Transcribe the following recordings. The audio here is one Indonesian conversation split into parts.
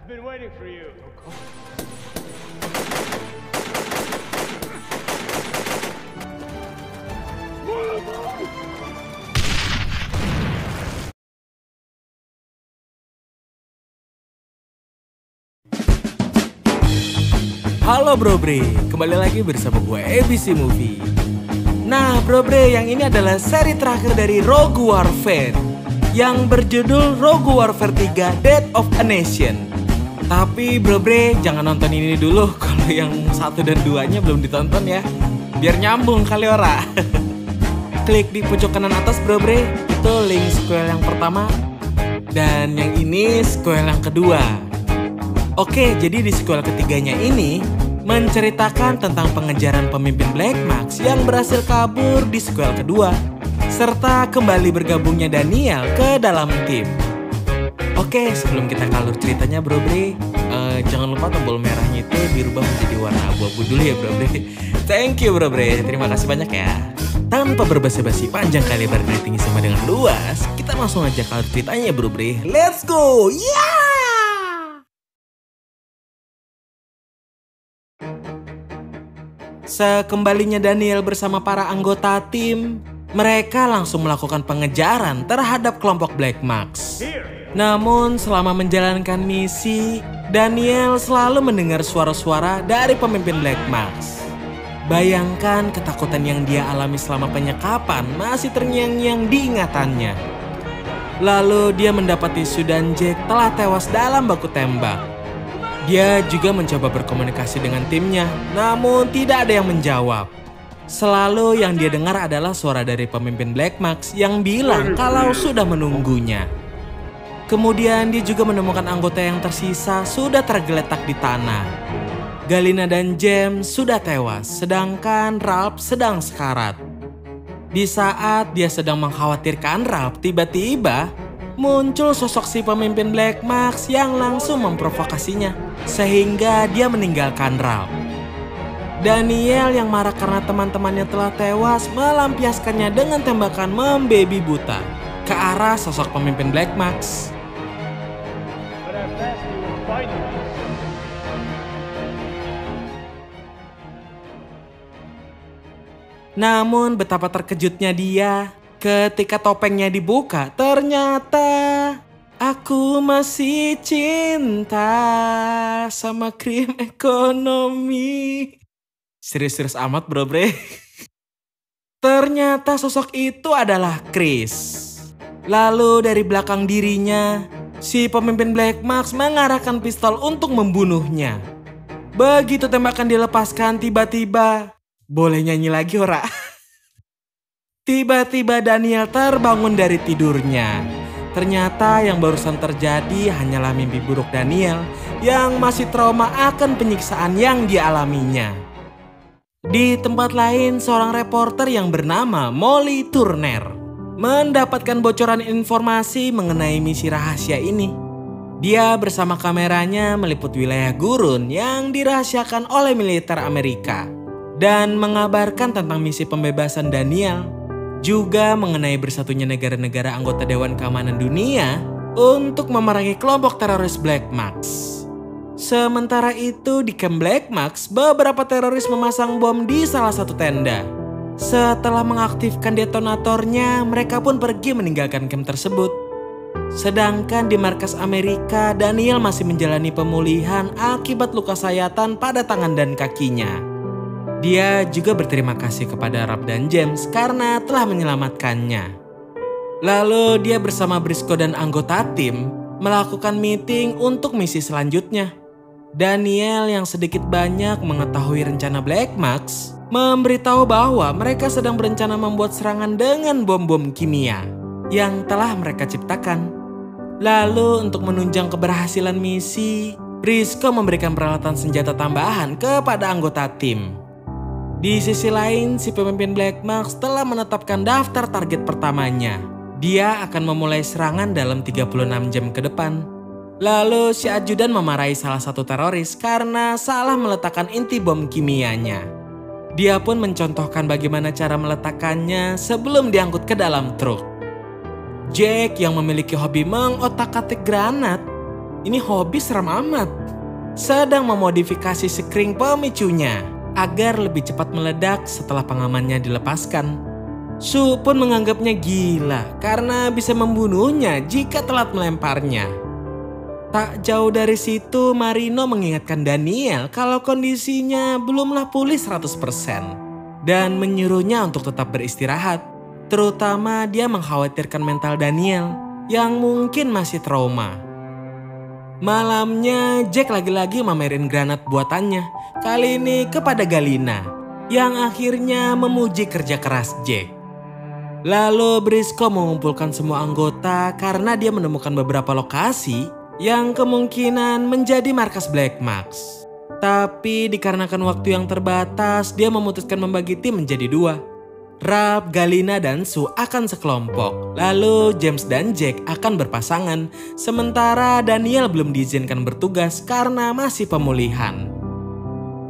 I've been waiting for you. Halo Bro Bre, kembali lagi bersama gue ABC Movie. Nah Bro Bre, yang ini adalah seri terakhir dari Rogue Warfare yang berjudul Rogue Warfare 3 Death of a Nation. Tapi Bro Bre, jangan nonton ini dulu kalau yang 1 dan 2-nya belum ditonton ya, biar nyambung kali ora. Klik di pojok kanan atas Bro Bre, itu link sequel yang pertama, dan yang ini sequel yang kedua. Oke, jadi di sequel ketiganya ini menceritakan tentang pengejaran pemimpin Black Mask yang berhasil kabur di sequel kedua, serta kembali bergabungnya Daniel ke dalam tim. Oke, sebelum kita ke alur ceritanya Bro Bre, jangan lupa tombol merahnya itu dirubah menjadi warna abu-abu dulu ya Bro Bre. Thank you Bro Bre, terima kasih banyak ya. Tanpa berbasa-basi panjang kali lebar ratingnya sama dengan luas, kita langsung aja ke alur ceritanya Bro Bre. Let's go! Yeah! Sekembalinya Daniel bersama para anggota tim, mereka langsung melakukan pengejaran terhadap kelompok Black Mask. Namun selama menjalankan misi, Daniel selalu mendengar suara-suara dari pemimpin Black Mask. Bayangkan ketakutan yang dia alami selama penyekapan masih terngiang-ngiang di ingatannya. Lalu dia mendapati Sue dan Jack telah tewas dalam baku tembak. Dia juga mencoba berkomunikasi dengan timnya, namun tidak ada yang menjawab. Selalu yang dia dengar adalah suara dari pemimpin Black Mask yang bilang kalau sudah menunggunya. Kemudian dia juga menemukan anggota yang tersisa sudah tergeletak di tanah. Galina dan James sudah tewas, sedangkan Ralph sedang sekarat. Di saat dia sedang mengkhawatirkan Ralph, tiba-tiba muncul sosok si pemimpin Black Mask yang langsung memprovokasinya, sehingga dia meninggalkan Ralph. Daniel yang marah karena teman-temannya telah tewas melampiaskannya dengan tembakan membabi buta ke arah sosok pemimpin Black Mask. But at last we will find you. Namun betapa terkejutnya dia ketika topengnya dibuka, ternyata aku masih cinta sama krim ekonomi. Serius-serius amat Bro Bre. Ternyata sosok itu adalah Chris. Lalu dari belakang dirinya, si pemimpin Black Mask mengarahkan pistol untuk membunuhnya. Begitu tembakan dilepaskan, tiba-tiba, boleh nyanyi lagi ora? Tiba-tiba Daniel terbangun dari tidurnya. Ternyata yang barusan terjadi hanyalah mimpi buruk Daniel yang masih trauma akan penyiksaan yang dialaminya. Di tempat lain, seorang reporter yang bernama Molly Turner mendapatkan bocoran informasi mengenai misi rahasia ini. Dia bersama kameranya meliput wilayah gurun yang dirahasiakan oleh militer Amerika dan mengabarkan tentang misi pembebasan Daniel, juga mengenai bersatunya negara-negara anggota Dewan Keamanan Dunia untuk memerangi kelompok teroris Black Mask. Sementara itu di camp Black Mask, beberapa teroris memasang bom di salah satu tenda. Setelah mengaktifkan detonatornya, mereka pun pergi meninggalkan camp tersebut. Sedangkan di markas Amerika, Daniel masih menjalani pemulihan akibat luka sayatan pada tangan dan kakinya. Dia juga berterima kasih kepada Ralph dan James karena telah menyelamatkannya. Lalu dia bersama Briscoe dan anggota tim melakukan meeting untuk misi selanjutnya. Daniel yang sedikit banyak mengetahui rencana Black Mask memberitahu bahwa mereka sedang berencana membuat serangan dengan bom-bom kimia yang telah mereka ciptakan. Lalu untuk menunjang keberhasilan misi, Briscoe memberikan peralatan senjata tambahan kepada anggota tim. Di sisi lain, si pemimpin Black Mask telah menetapkan daftar target pertamanya. Dia akan memulai serangan dalam 36 jam ke depan. Lalu si ajudan memarahi salah satu teroris karena salah meletakkan inti bom kimianya. Dia pun mencontohkan bagaimana cara meletakkannya sebelum diangkut ke dalam truk. Jack yang memiliki hobi mengotak-atik granat ini hobi seram amat. Sedang memodifikasi sekring pemicunya agar lebih cepat meledak setelah pengamannya dilepaskan. Su pun menganggapnya gila karena bisa membunuhnya jika telat melemparnya. Tak jauh dari situ Marino mengingatkan Daniel kalau kondisinya belumlah pulih 100% dan menyuruhnya untuk tetap beristirahat. Terutama dia mengkhawatirkan mental Daniel yang mungkin masih trauma. Malamnya Jack lagi-lagi mamerin granat buatannya, kali ini kepada Galina yang akhirnya memuji kerja keras Jack. Lalu Briscoe mengumpulkan semua anggota karena dia menemukan beberapa lokasi yang kemungkinan menjadi markas Black Mask. Tapi dikarenakan waktu yang terbatas, dia memutuskan membagi tim menjadi 2. Ralph, Galina, dan Su akan sekelompok. Lalu James dan Jack akan berpasangan. Sementara Daniel belum diizinkan bertugas karena masih pemulihan.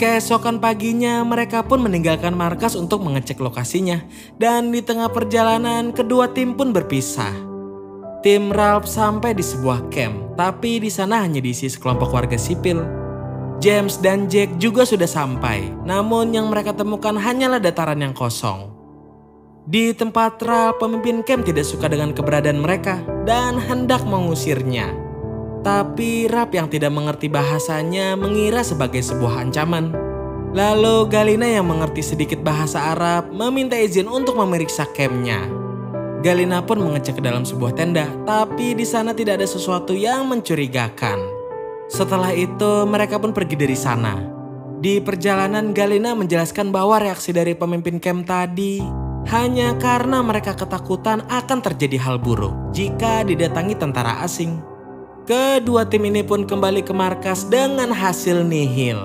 Keesokan paginya mereka pun meninggalkan markas untuk mengecek lokasinya. Dan di tengah perjalanan kedua tim pun berpisah. Tim Ralph sampai di sebuah camp, tapi di sana hanya diisi sekelompok warga sipil. James dan Jack juga sudah sampai, namun yang mereka temukan hanyalah dataran yang kosong. Di tempat Ralph, pemimpin camp tidak suka dengan keberadaan mereka dan hendak mengusirnya. Tapi Ralph yang tidak mengerti bahasanya mengira sebagai sebuah ancaman. Lalu Galina yang mengerti sedikit bahasa Arab meminta izin untuk memeriksa campnya. Galina pun mengecek ke dalam sebuah tenda, tapi di sana tidak ada sesuatu yang mencurigakan. Setelah itu mereka pun pergi dari sana. Di perjalanan Galina menjelaskan bahwa reaksi dari pemimpin camp tadi hanya karena mereka ketakutan akan terjadi hal buruk jika didatangi tentara asing. Kedua tim ini pun kembali ke markas dengan hasil nihil.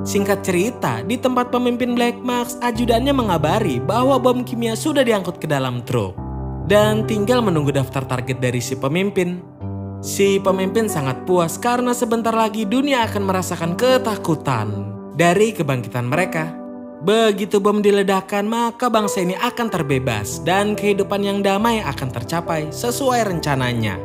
Singkat cerita, di tempat pemimpin Black Mask, ajudannya mengabari bahwa bom kimia sudah diangkut ke dalam truk dan tinggal menunggu daftar target dari si pemimpin. Si pemimpin sangat puas karena sebentar lagi dunia akan merasakan ketakutan dari kebangkitan mereka. Begitu bom diledakkan, maka bangsa ini akan terbebas dan kehidupan yang damai akan tercapai sesuai rencananya.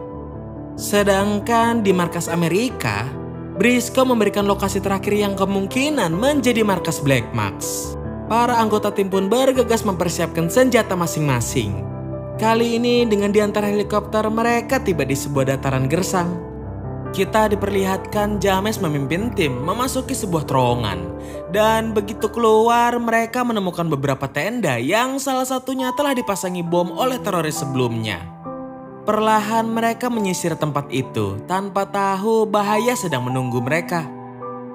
Sedangkan di markas Amerika, Briscoe memberikan lokasi terakhir yang kemungkinan menjadi markas Black Mask. Para anggota tim pun bergegas mempersiapkan senjata masing-masing. Kali ini dengan diantar helikopter mereka tiba di sebuah dataran gersang. Kita diperlihatkan James memimpin tim memasuki sebuah terowongan. Dan begitu keluar mereka menemukan beberapa tenda yang salah satunya telah dipasangi bom oleh teroris sebelumnya. Perlahan mereka menyisir tempat itu tanpa tahu bahaya sedang menunggu mereka.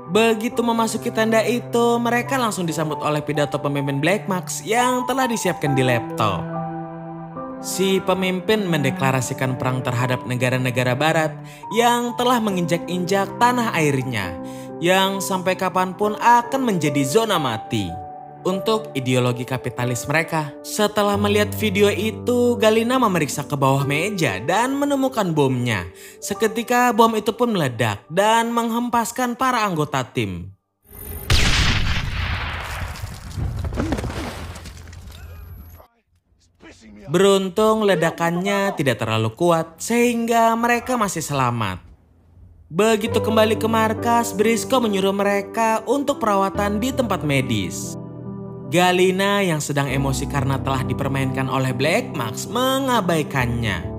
Begitu memasuki tenda itu mereka langsung disambut oleh pidato pemimpin Black Mask yang telah disiapkan di laptop. Si pemimpin mendeklarasikan perang terhadap negara-negara barat yang telah menginjak-injak tanah airnya yang sampai kapanpun akan menjadi zona mati untuk ideologi kapitalis mereka. Setelah melihat video itu, Galina memeriksa ke bawah meja dan menemukan bomnya. Seketika bom itu pun meledak dan menghempaskan para anggota tim. Beruntung ledakannya tidak terlalu kuat sehingga mereka masih selamat. Begitu kembali ke markas, Briscoe menyuruh mereka untuk perawatan di tempat medis. Galina yang sedang emosi karena telah dipermainkan oleh Black Mask mengabaikannya.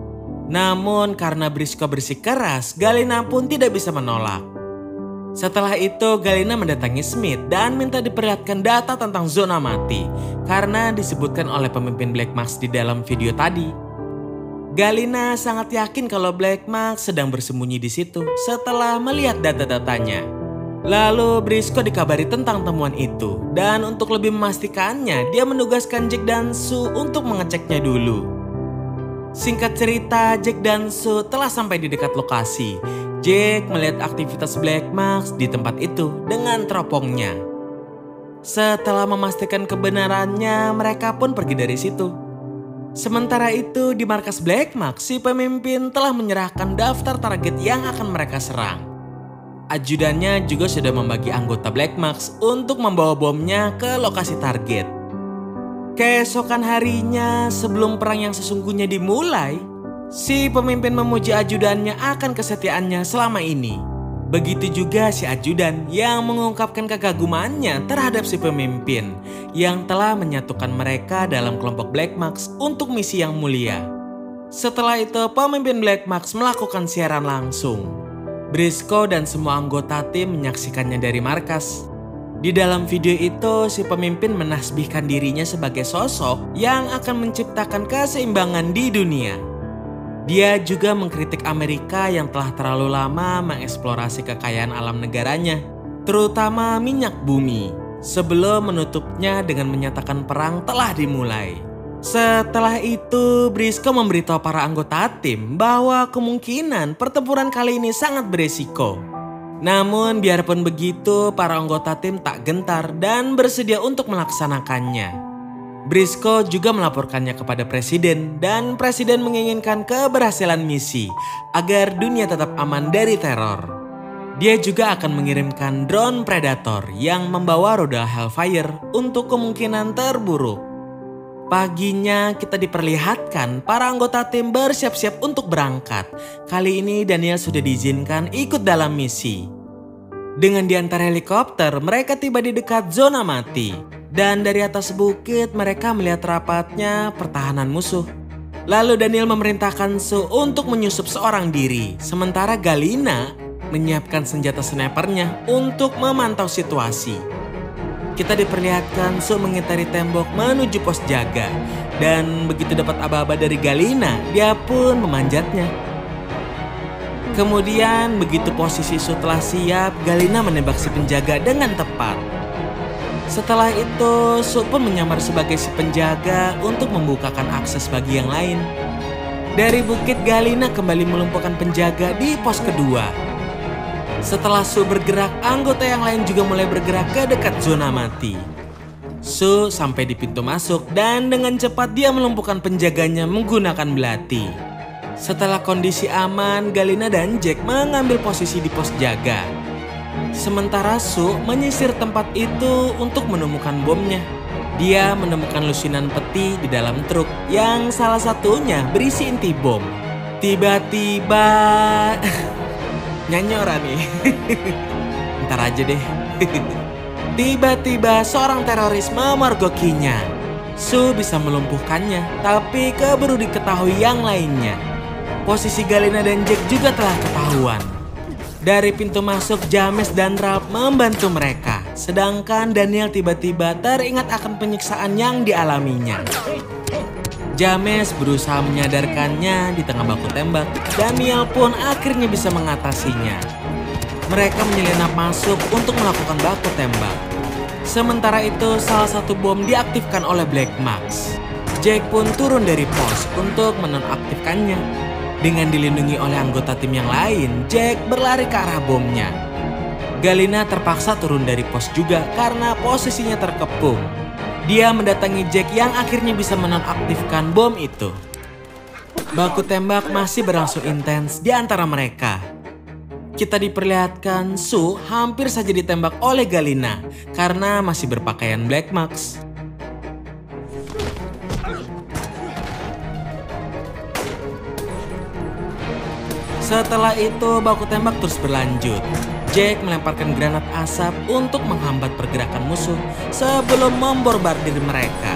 Namun karena Briscoe bersikeras, Galina pun tidak bisa menolak. Setelah itu Galina mendatangi Smith dan minta diperlihatkan data tentang zona mati karena disebutkan oleh pemimpin Black Mask di dalam video tadi. Galina sangat yakin kalau Black Mask sedang bersembunyi di situ setelah melihat data-datanya. Lalu Briscoe dikabari tentang temuan itu dan untuk lebih memastikannya dia menugaskan Jack dan Sue untuk mengeceknya dulu. Singkat cerita, Jack dan Sue telah sampai di dekat lokasi. Jack melihat aktivitas Black Mask di tempat itu dengan teropongnya. Setelah memastikan kebenarannya, mereka pun pergi dari situ. Sementara itu di markas Black Mask, si pemimpin telah menyerahkan daftar target yang akan mereka serang. Ajudannya juga sudah membagi anggota Black Mask untuk membawa bomnya ke lokasi target. Keesokan harinya sebelum perang yang sesungguhnya dimulai, Si pemimpin memuji ajudannya akan kesetiaannya selama ini. Begitu juga si ajudan yang mengungkapkan kekagumannya terhadap si pemimpin yang telah menyatukan mereka dalam kelompok Black Mask untuk misi yang mulia. Setelah itu pemimpin Black Mask melakukan siaran langsung. Briscoe dan semua anggota tim menyaksikannya dari markas. Di dalam video itu si pemimpin menasbihkan dirinya sebagai sosok yang akan menciptakan keseimbangan di dunia. Dia juga mengkritik Amerika yang telah terlalu lama mengeksplorasi kekayaan alam negaranya, terutama minyak bumi, sebelum menutupnya dengan menyatakan perang telah dimulai. Setelah itu, Briscoe memberitahu para anggota tim bahwa kemungkinan pertempuran kali ini sangat beresiko. Namun biarpun begitu, para anggota tim tak gentar dan bersedia untuk melaksanakannya. Briscoe juga melaporkannya kepada presiden dan presiden menginginkan keberhasilan misi agar dunia tetap aman dari teror. Dia juga akan mengirimkan drone Predator yang membawa rudal Hellfire untuk kemungkinan terburuk. Paginya kita diperlihatkan para anggota tim bersiap-siap untuk berangkat. Kali ini Daniel sudah diizinkan ikut dalam misi. Dengan diantar helikopter, mereka tiba di dekat zona mati. Dan dari atas bukit mereka melihat rapatnya pertahanan musuh. Lalu Daniel memerintahkan Sue untuk menyusup seorang diri. Sementara Galina menyiapkan senjata snipernya untuk memantau situasi. Kita diperlihatkan Sue mengitari tembok menuju pos jaga. Dan begitu dapat aba-aba dari Galina, dia pun memanjatnya. Kemudian begitu posisi Sue telah siap, Galina menembak si penjaga dengan tepat. Setelah itu, Sue pun menyamar sebagai si penjaga untuk membukakan akses bagi yang lain. Dari bukit, Galina kembali melumpuhkan penjaga di pos kedua. Setelah Sue bergerak, anggota yang lain juga mulai bergerak ke dekat zona mati. Sue sampai di pintu masuk dan dengan cepat dia melumpuhkan penjaganya menggunakan belati. Setelah kondisi aman, Galina dan Jack mengambil posisi di pos jaga. Sementara Sue menyisir tempat itu untuk menemukan bomnya. Dia menemukan lusinan peti di dalam truk yang salah satunya berisi inti bom. Tiba-tiba... nyanyi orang nih. Ntar aja deh. Tiba-tiba seorang teroris memergokinya. Sue bisa melumpuhkannya, tapi keburu diketahui yang lainnya. Posisi Galina dan Jack juga telah ketahuan. Dari pintu masuk, James dan Ralph membantu mereka. Sedangkan Daniel tiba-tiba teringat akan penyiksaan yang dialaminya. James berusaha menyadarkannya di tengah baku tembak. Daniel pun akhirnya bisa mengatasinya. Mereka menyelinap masuk untuk melakukan baku tembak. Sementara itu, salah satu bom diaktifkan oleh Black Mask. Jack pun turun dari pos untuk menonaktifkannya. Dengan dilindungi oleh anggota tim yang lain, Jack berlari ke arah bomnya. Galina terpaksa turun dari pos juga karena posisinya terkepung. Dia mendatangi Jack yang akhirnya bisa menonaktifkan bom itu. Baku tembak masih berlangsung intens di antara mereka. Kita diperlihatkan Sue hampir saja ditembak oleh Galina karena masih berpakaian Black Mask. Setelah itu baku tembak terus berlanjut. Jack melemparkan granat asap untuk menghambat pergerakan musuh sebelum membombardir mereka.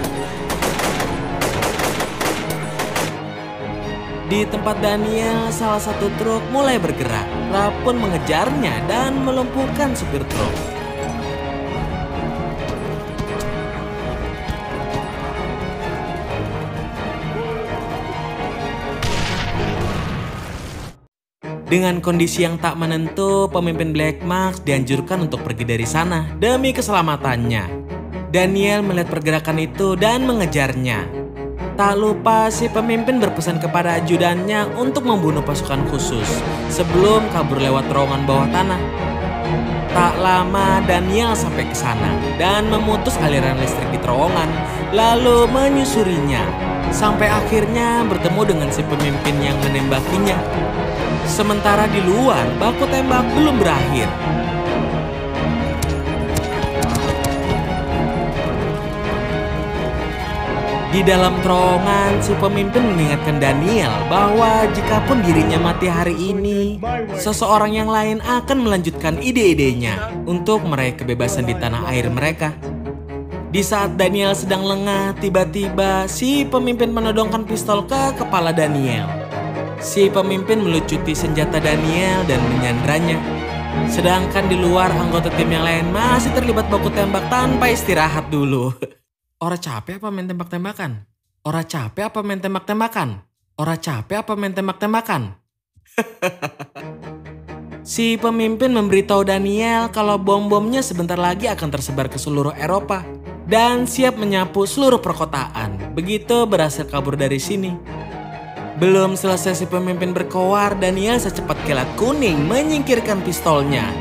Di tempat Daniel, salah satu truk mulai bergerak. Ralph pun mengejarnya dan melumpuhkan supir truk. Dengan kondisi yang tak menentu, pemimpin Black Mask dianjurkan untuk pergi dari sana demi keselamatannya. Daniel melihat pergerakan itu dan mengejarnya. Tak lupa si pemimpin berpesan kepada ajudannya untuk membunuh pasukan khusus sebelum kabur lewat terowongan bawah tanah. Tak lama Daniel sampai ke sana dan memutus aliran listrik di terowongan, lalu menyusurinya. Sampai akhirnya bertemu dengan si pemimpin yang menembakinya. Sementara di luar, baku tembak belum berakhir. Di dalam terowongan, si pemimpin mengingatkan Daniel bahwa jikapun dirinya mati hari ini, seseorang yang lain akan melanjutkan ide-idenya untuk meraih kebebasan di tanah air mereka. Di saat Daniel sedang lengah, tiba-tiba si pemimpin menodongkan pistol ke kepala Daniel. Si pemimpin melucuti senjata Daniel dan menyandranya. Sedangkan di luar, anggota tim yang lain masih terlibat baku tembak tanpa istirahat dulu. Ora capek apa main tembak-tembakan? Ora capek apa main tembak-tembakan? Ora capek apa main tembak-tembakan? Si pemimpin memberitahu Daniel kalau bom-bomnya sebentar lagi akan tersebar ke seluruh Eropa dan siap menyapu seluruh perkotaan. Begitu berhasil kabur dari sini. Belum selesai si pemimpin berkoar, Daniel secepat kilat kuning menyingkirkan pistolnya.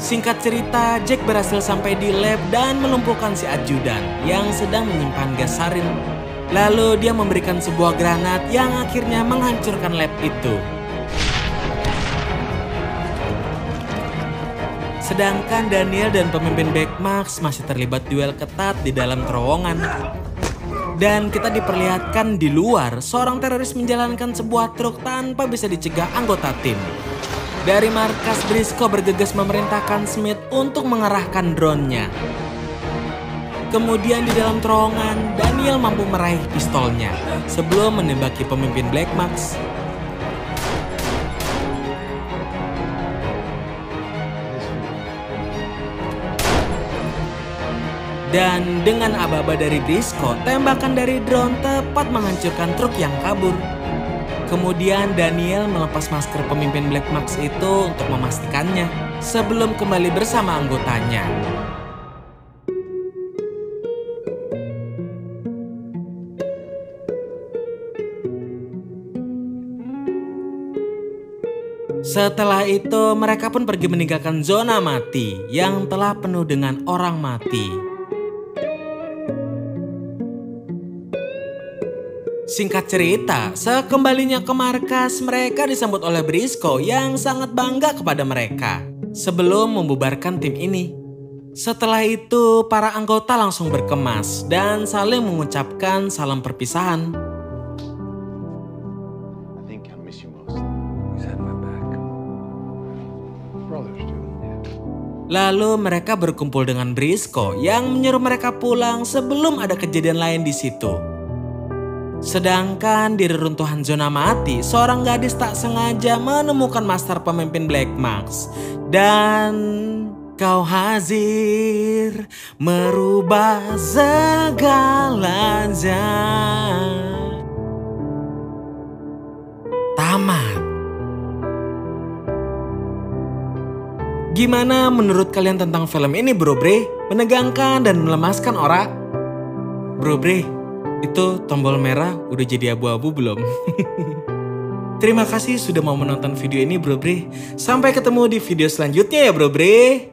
Singkat cerita, Jack berhasil sampai di lab dan melumpuhkan si ajudan yang sedang menyimpan gas sarin. Lalu dia memberikan sebuah granat yang akhirnya menghancurkan lab itu. Sedangkan Daniel dan pemimpin Blackmask masih terlibat duel ketat di dalam terowongan. Dan kita diperlihatkan di luar, seorang teroris menjalankan sebuah truk tanpa bisa dicegah anggota tim. Dari markas, Briscoe bergegas memerintahkan Smith untuk mengarahkan drone-nya. Kemudian di dalam terowongan, Daniel mampu meraih pistolnya sebelum menembaki pemimpin Blackmask. Dan dengan aba-aba dari Briscoe, tembakan dari drone tepat menghancurkan truk yang kabur. Kemudian Daniel melepas masker pemimpin Blackmask itu untuk memastikannya sebelum kembali bersama anggotanya. Setelah itu mereka pun pergi meninggalkan zona mati yang telah penuh dengan orang mati. Singkat cerita, sekembalinya ke markas, mereka disambut oleh Briscoe yang sangat bangga kepada mereka sebelum membubarkan tim ini. Setelah itu, para anggota langsung berkemas dan saling mengucapkan salam perpisahan. Lalu mereka berkumpul dengan Briscoe yang menyuruh mereka pulang sebelum ada kejadian lain di situ. Sedangkan di reruntuhan zona mati, seorang gadis tak sengaja menemukan master pemimpin Blackmask. Dan kau hadir merubah segalanya. Tamat. Gimana menurut kalian tentang film ini, Bro Bre? Menegangkan dan melemaskan ora? Bro Bre, itu tombol merah udah jadi abu-abu belum? Terima kasih sudah mau menonton video ini, Bro Bre. Sampai ketemu di video selanjutnya ya, Bro Bre.